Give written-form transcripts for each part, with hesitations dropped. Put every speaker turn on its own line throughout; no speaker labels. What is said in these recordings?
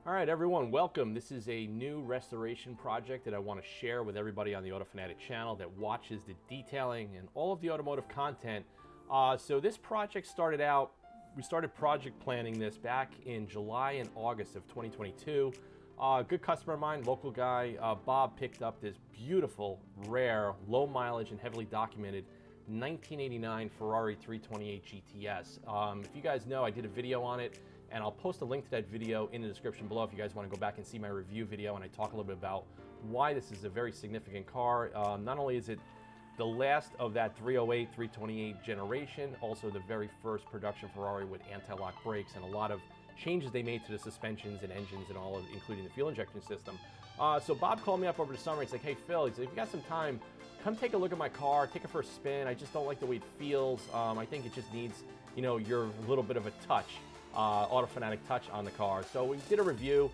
All right, everyone, welcome. This is a new restoration project that I want to share with everybody on the Auto Fanatic channel that watches the detailing and all of the automotive content. So this project started out, we started project planning this back in July and August of 2022. Good customer of mine, local guy, Bob, picked up this beautiful, rare, low mileage and heavily documented 1989 Ferrari 328 GTS. If you guys know, I did a video on it, and I'll post a link to that video in the description below if you guys want to go back and see my review video, and I talk a little bit about why this is a very significant car. Not only is it the last of that 308, 328 generation, also the very first production Ferrari with anti-lock brakes and a lot of changes they made to the suspensions and engines and all of, including the fuel injection system. So Bob called me up over the summer. He's like, hey Phil, he's like, if you got some time, come take a look at my car, take it for a spin. I just don't like the way it feels. I think it just needs, your little bit of a touch, Auto Fanatic touch on the car. So we did a review,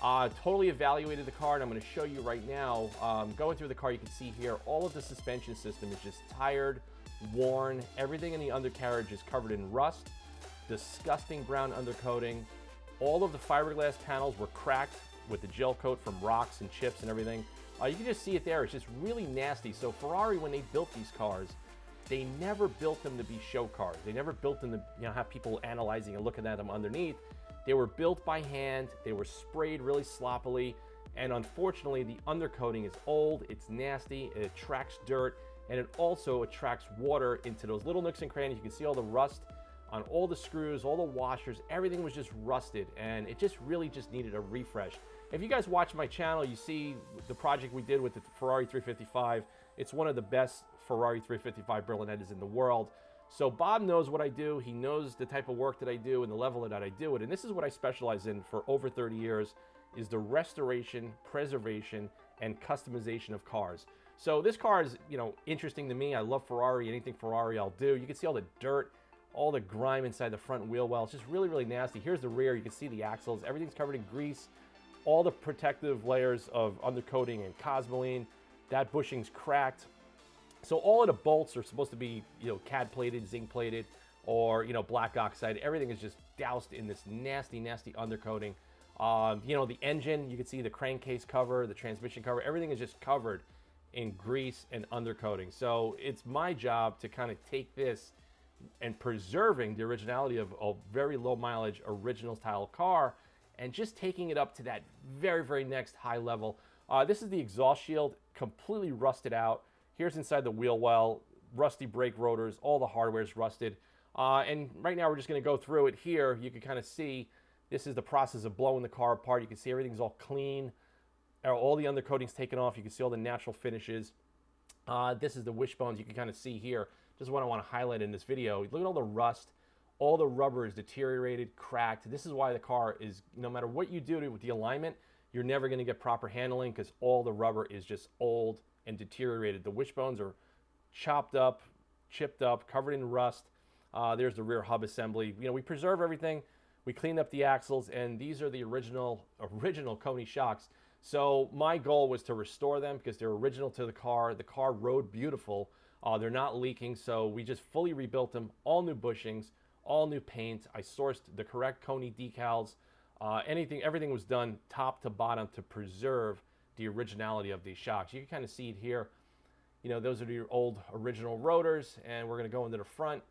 totally evaluated the car, and I'm going to show you right now. Going through the car, you can see here, all of the suspension system is just tired, worn. Everything in the undercarriage is covered in rust, disgusting brown undercoating. All of the fiberglass panels were cracked with the gel coat from rocks and chips and everything. You can just see it there. It's just really nasty. So Ferrari, when they built these cars, they never built them to be show cars. They never built them to have people analyzing and looking at them underneath. They were built by hand. They were sprayed really sloppily. And unfortunately, the undercoating is old, it's nasty, it attracts dirt, and it also attracts water into those little nooks and crannies. You can see all the rust on all the screws, all the washers, everything was just rusted, and it just really just needed a refresh. If you guys watch my channel, you see the project we did with the Ferrari 355. It's one of the best Ferrari 355 Berlinettas in the world. So Bob knows what I do. He knows the type of work that I do and the level that I do it. And this is what I specialize in for over 30 years, is the restoration, preservation, and customization of cars. So this car is, interesting to me. I love Ferrari. Anything Ferrari, I'll do. You can see all the dirt, all the grime inside the front wheel well. It's just really, really nasty. Here's the rear. You can see the axles. Everything's covered in grease. All the protective layers of undercoating and cosmoline. That bushing's cracked. So all of the bolts are supposed to be, CAD plated, zinc plated, or, black oxide. Everything is just doused in this nasty, nasty undercoating. The engine, you can see the crankcase cover, the transmission cover, everything is just covered in grease and undercoating. So it's my job to kind of take this and preserving the originality of a very low mileage original style car and just taking it up to that very, very next high level. This is the exhaust shield, completely rusted out. Here's inside the wheel well, rusty brake rotors, all the hardware is rusted. And right now we're just going to go through it here. You can kind of see this is the process of blowing the car apart. You can see everything's all clean. All the undercoating's taken off. You can see all the natural finishes. This is the wishbones you can kind of see here. Just what I want to highlight in this video. Look at all the rust. All the rubber is deteriorated, cracked. This is why the car is, no matter what you do with the alignment, you're never going to get proper handling because all the rubber is just old and deteriorated. The wishbones are chopped up, chipped up, covered in rust. There's the rear hub assembly. We preserve everything. We cleaned up the axles, and these are the original Koni shocks. So my goal was to restore them because they're original to the car. The car rode beautiful. They're not leaking, so we just fully rebuilt them. All new bushings, all new paint. I sourced the correct Koni decals. Everything was done top to bottom to preserve the originality of these shocks. You can kind of see it here. Those are your old original rotors, and we're going to go into the front.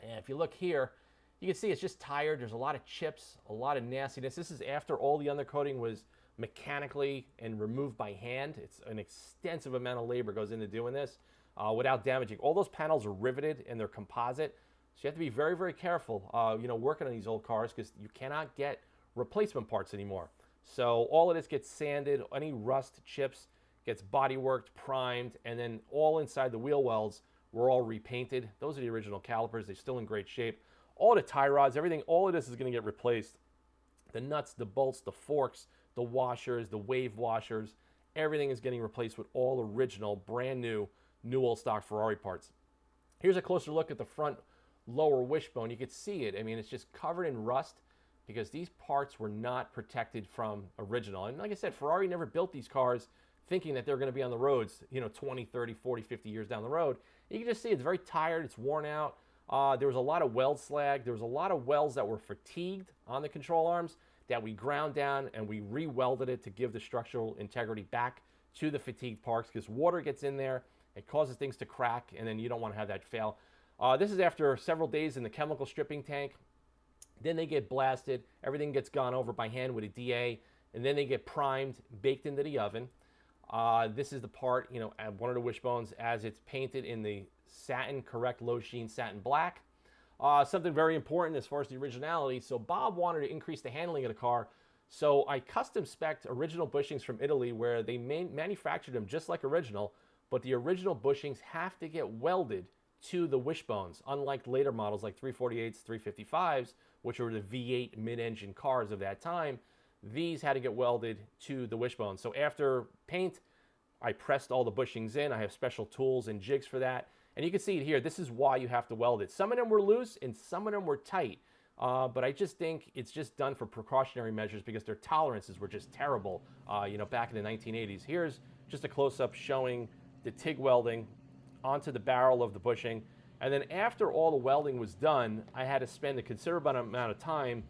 And if you look here, you can see it's just tired. There's a lot of chips, a lot of nastiness. This is after all the undercoating was mechanically and removed by hand. It's an extensive amount of labor goes into doing this without damaging. All those panels are riveted and they're composite. So you have to be very, very careful, working on these old cars because you cannot get replacement parts anymore. So all of this gets sanded, any rust, chips, gets body worked, primed, and then all inside the wheel wells were all repainted. Those are the original calipers. They're still in great shape. All the tie rods, everything, all of this is going to get replaced. The nuts, the bolts, the forks, the washers, the wave washers, everything is getting replaced with all original, brand new old stock Ferrari parts. Here's a closer look at the front lower wishbone. You can see it. I mean, it's just covered in rust because these parts were not protected from original. And like I said, Ferrari never built these cars thinking that they're going to be on the roads, 20, 30, 40, 50 years down the road. You can just see it's very tired, it's worn out. There was a lot of weld slag. There was a lot of welds that were fatigued on the control arms. that we ground down and we re-welded it to give the structural integrity back to the fatigued parts, because water gets in there, it causes things to crack, and then you don't want to have that fail. This is after several days in the chemical stripping tank. Then they get blasted, everything gets gone over by hand with a DA, and then they get primed, baked into the oven. This is the part, at one of the wishbones as it's painted in the satin, correct low sheen satin black. Something very important as far as the originality. So Bob wanted to increase the handling of the car. So I custom spec'd original bushings from Italy, where they manufactured them just like original, but the original bushings have to get welded to the wishbones, unlike later models like 348s, 355s, which were the V8 mid-engine cars of that time. These had to get welded to the wishbone. So after paint, I pressed all the bushings in. I have special tools and jigs for that. And you can see it here. This is why you have to weld it. Some of them were loose and some of them were tight. But I just think it's just done for precautionary measures because their tolerances were just terrible, back in the 1980s. Here's just a close-up showing the TIG welding onto the barrel of the bushing. And then after all the welding was done, I had to spend a considerable amount of time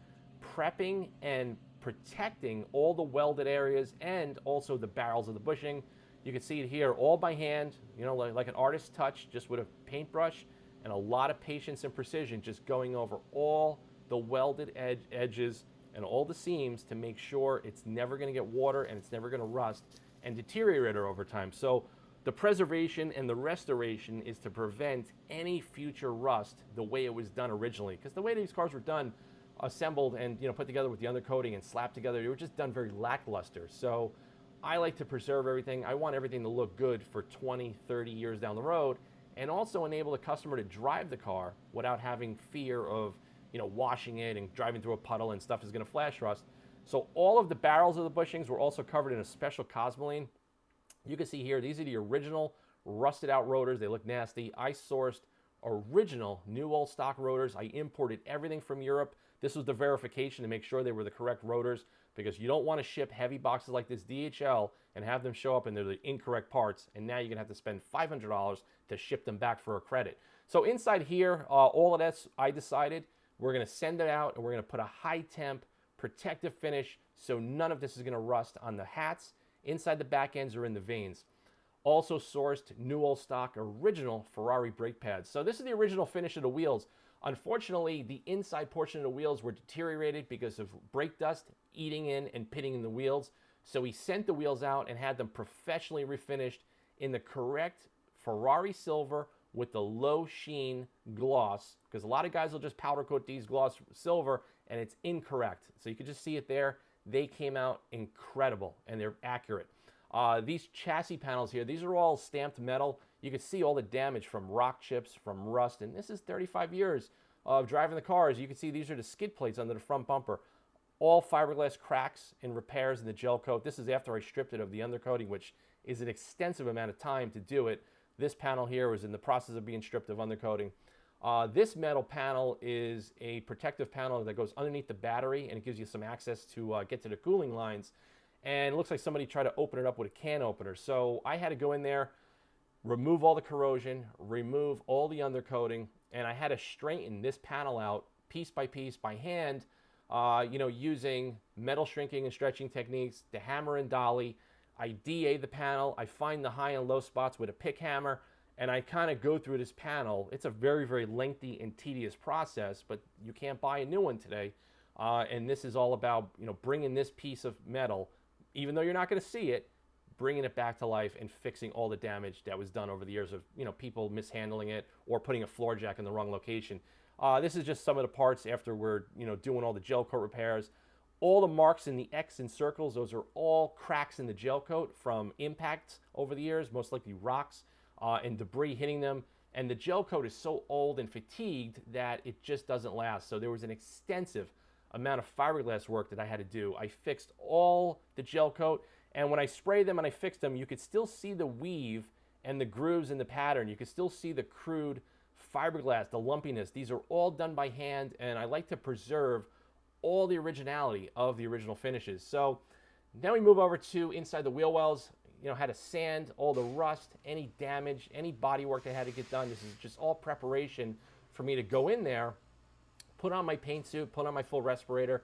prepping and protecting all the welded areas and also the barrels of the bushing. You can see it here all by hand, like an artist's touch, just with a paintbrush, and a lot of patience and precision, just going over all the welded edges and all the seams to make sure it's never going to get water and it's never going to rust and deteriorate over time. So the preservation and the restoration is to prevent any future rust the way it was done originally. Because the way these cars were done, assembled and put together with the undercoating and slapped together, they were just done very lackluster. So I like to preserve everything. I want everything to look good for 20, 30 years down the road, and also enable the customer to drive the car without having fear of washing it and driving through a puddle and stuff is going to flash rust. So all of the barrels of the bushings were also covered in a special cosmoline. You can see here, these are the original rusted out rotors. They look nasty. I sourced original new old stock rotors. I imported everything from Europe. This was the verification to make sure they were the correct rotors, because you don't want to ship heavy boxes like this DHL and have them show up and they're the incorrect parts, and now you're going to have to spend $500 to ship them back for a credit. So inside here, all of this, I decided we're going to send it out and we're going to put a high temp protective finish so none of this is going to rust on the hats, inside the back ends, or in the vanes. Also sourced new old stock original Ferrari brake pads. So this is the original finish of the wheels. Unfortunately, the inside portion of the wheels were deteriorated because of brake dust eating in and pitting in the wheels. So we sent the wheels out and had them professionally refinished in the correct Ferrari silver with the low sheen gloss, because a lot of guys will just powder coat these gloss silver and it's incorrect. So you can just see it there. They came out incredible and they're accurate. These chassis panels here, these are all stamped metal. You can see all the damage from rock chips, from rust, and this is 35 years of driving the cars. You can see these are the skid plates under the front bumper. All fiberglass cracks and repairs in the gel coat. This is after I stripped it of the undercoating, which is an extensive amount of time to do it. This panel here was in the process of being stripped of undercoating. This metal panel is a protective panel that goes underneath the battery, and it gives you some access to get to the cooling lines. And it looks like somebody tried to open it up with a can opener. So I had to go in there, remove all the corrosion, remove all the undercoating, and I had to straighten this panel out piece by piece by hand, using metal shrinking and stretching techniques, the hammer and dolly. I DA the panel, I find the high and low spots with a pick hammer, and I kind of go through this panel. It's a very, very lengthy and tedious process, but you can't buy a new one today. And this is all about, bringing this piece of metal, even though you're not going to see it, bringing it back to life and fixing all the damage that was done over the years of, people mishandling it or putting a floor jack in the wrong location. This is just some of the parts after we're, doing all the gel coat repairs. All the marks in the X and circles, those are all cracks in the gel coat from impacts over the years, most likely rocks and debris hitting them. And the gel coat is so old and fatigued that it just doesn't last. So there was an extensive amount of fiberglass work that I had to do. I fixed all the gel coat, and when I sprayed them and I fixed them, you could still see the weave and the grooves in the pattern. You could still see the crude fiberglass, the lumpiness. These are all done by hand, and I like to preserve all the originality of the original finishes. So now we move over to inside the wheel wells. Had to sand all the rust, any damage, any body work that had to get done. This is just all preparation for me to go in there, put on my paint suit, put on my full respirator,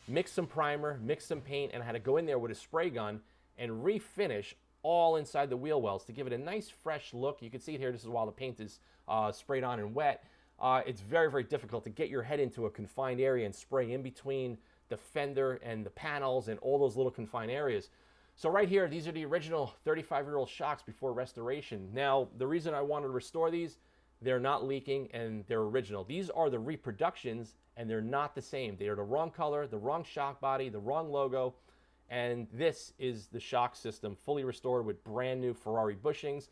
mix some primer, mix some paint, and I had to go in there with a spray gun and refinish all inside the wheel wells to give it a nice fresh look. You can see it here. This is while the paint is sprayed on and wet. It's very, very difficult to get your head into a confined area and spray in between the fender and the panels and all those little confined areas. So right here, these are the original 35-year-old shocks before restoration. Now, the reason I wanted to restore these, they're not leaking and they're original. These are the reproductions and they're not the same. They are the wrong color, the wrong shock body, the wrong logo. And this is the shock system, fully restored with brand new Ferrari bushings.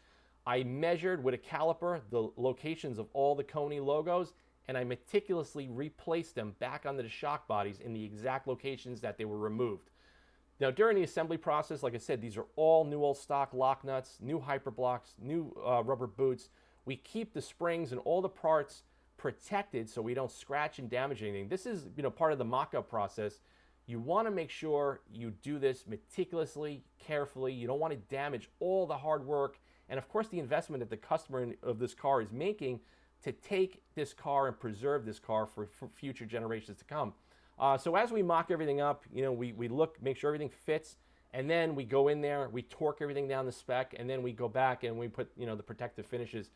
I measured with a caliper the locations of all the Koni logos, and I meticulously replaced them back onto the shock bodies in the exact locations that they were removed. Now, during the assembly process, like I said, these are all new old stock lock nuts, new hyper blocks, new rubber boots. We keep the springs and all the parts protected so we don't scratch and damage anything. This is, part of the mock-up process. You want to make sure you do this meticulously, carefully. You don't want to damage all the hard work and, of course, the investment that the customer of this car is making to take this car and preserve this car for future generations to come. So as we mock everything up, we look, make sure everything fits, and then we go in there, we torque everything down the spec, and then we go back and we put, the protective finishes.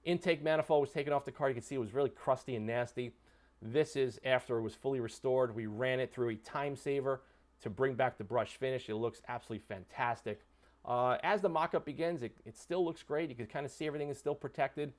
Intake manifold was taken off the car. You can see it was really crusty and nasty. This is after it was fully restored. We ran it through a time saver to bring back the brush finish. It looks absolutely fantastic. As the mock-up begins, it still looks great. You can kind of see everything is still protected.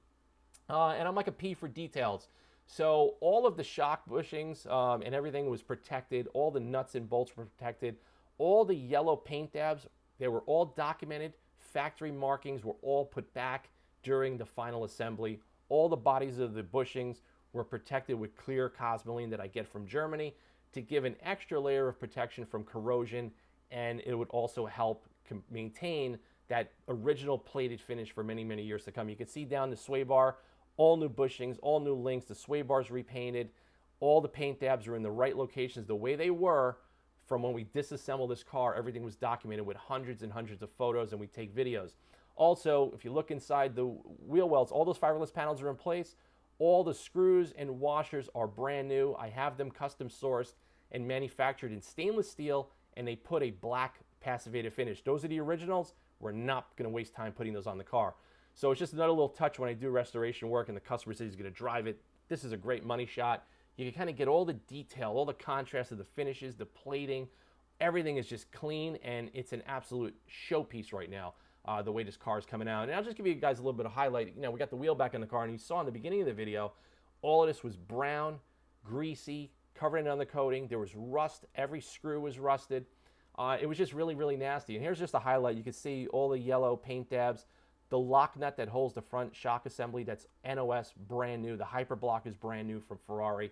And I'm like a P for details. So all of the shock bushings and everything was protected. All the nuts and bolts were protected. All the yellow paint dabs, they were all documented. Factory markings were all put back during the final assembly. All the bodies of the bushings were protected with clear cosmoline that I get from Germany to give an extra layer of protection from corrosion, and it would also help maintain that original plated finish for many, many years to come. You can see down the sway bar, all new bushings, all new links, the sway bars repainted, all the paint dabs are in the right locations the way they were from when we disassembled this car. Everything was documented with hundreds and hundreds of photos, and we take videos. Also, if you look inside the wheel wells, all those fiberless panels are in place. All the screws and washers are brand new. I have them custom sourced and manufactured in stainless steel, and they put a black passivated finish. Those are the originals. We're not going to waste time putting those on the car. So it's just another little touch when I do restoration work and the customer says he's going to drive it. This is a great money shot. You can kind of get all the detail, all the contrast of the finishes, the plating. Everything is just clean, and it's an absolute showpiece right now. The way this car is coming out. And I'll just give you guys a little bit of highlight. We got the wheel back in the car, and you saw in the beginning of the video, all of this was brown, greasy, covering on the coating. There was rust. Every screw was rusted. It was just really, really nasty. And here's just a highlight. You can see all the yellow paint dabs. The lock nut that holds the front shock assembly, that's NOS, brand new. The hyper block is brand new from Ferrari.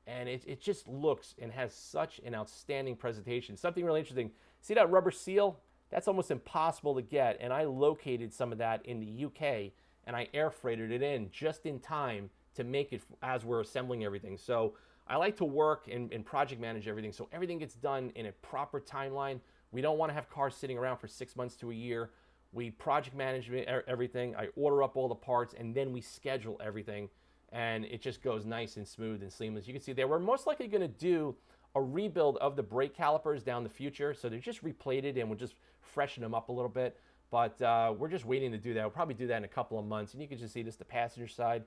And it just looks and has such an outstanding presentation. Something really interesting. See that rubber seal? That's almost impossible to get, and I located some of that in the UK, and I air freighted it in just in time to make it as we're assembling everything. So I like to work and project manage everything so everything gets done in a proper timeline. We don't want to have cars sitting around for 6 months to a year. We project manage everything. I order up all the parts, and then we schedule everything, and it just goes nice and smooth and seamless. You can see there, we're most likely going to do a rebuild of the brake calipers down the future. So they're just replated, and we'll just freshen them up a little bit. But we're just waiting to do that. We'll probably do that in a couple of months. And you can just see this, the passenger side.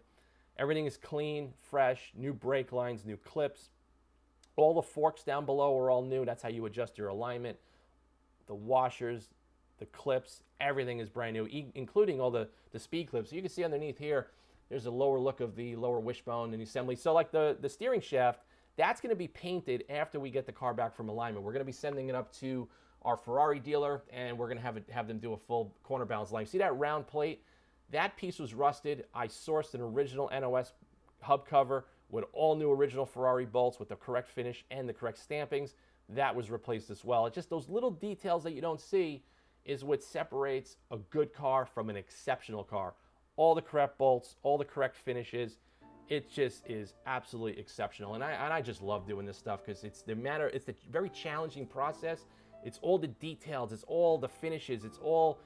Everything is clean, fresh, new brake lines, new clips. All the forks down below are all new. That's how you adjust your alignment. The washers, the clips, everything is brand new, including all the speed clips. So you can see underneath here, there's a lower look of the lower wishbone and the assembly. So like the steering shaft, that's going to be painted after we get the car back from alignment. We're going to be sending it up to our Ferrari dealer, and we're going to have them do a full corner balance line. See that round plate? That piece was rusted. I sourced an original NOS hub cover with all new original Ferrari bolts with the correct finish and the correct stampings. That was replaced as well. It's just those little details that you don't see is what separates a good car from an exceptional car. All the correct bolts, all the correct finishes. It just is absolutely exceptional, and I just love doing this stuff because it's the very challenging process. It's all the details, it's all the finishes, it's all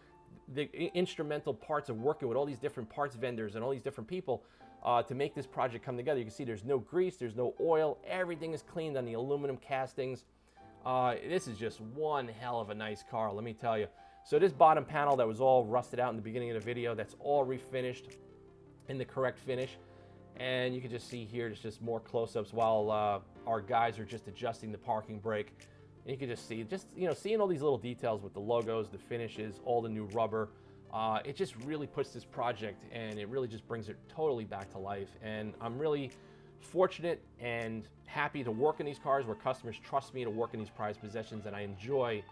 the instrumental parts of working with all these different parts vendors and all these different people. to make this project come together. You can see there's no grease, there's no oil, everything is cleaned on the aluminum castings. This is just one hell of a nice car, let me tell you. So this bottom panel that was all rusted out in the beginning of the video, that's all refinished in the correct finish. And you can just see here, there's just more close-ups while our guys are just adjusting the parking brake. And you can just see, seeing all these little details with the logos, the finishes, all the new rubber. It just really puts this project, and it really just brings it totally back to life. And I'm really fortunate and happy to work in these cars where customers trust me to work in these prized possessions, and I enjoy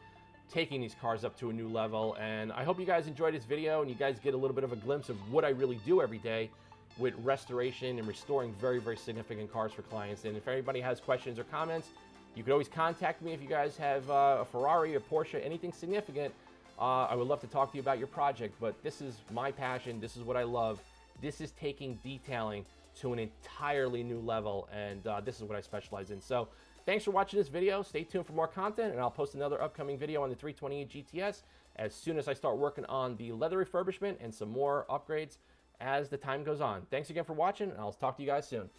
taking these cars up to a new level. And I hope you guys enjoyed this video and you guys get a little bit of a glimpse of what I really do every day with restoration and restoring very, very significant cars for clients. And if anybody has questions or comments, you could always contact me if you guys have a Ferrari, a Porsche, anything significant. I would love to talk to you about your project, but this is my passion. This is what I love. This is taking detailing to an entirely new level, and this is what I specialize in. So thanks for watching this video. Stay tuned for more content, and I'll post another upcoming video on the 328 GTS as soon as I start working on the leather refurbishment and some more upgrades as the time goes on. Thanks again for watching, and I'll talk to you guys soon.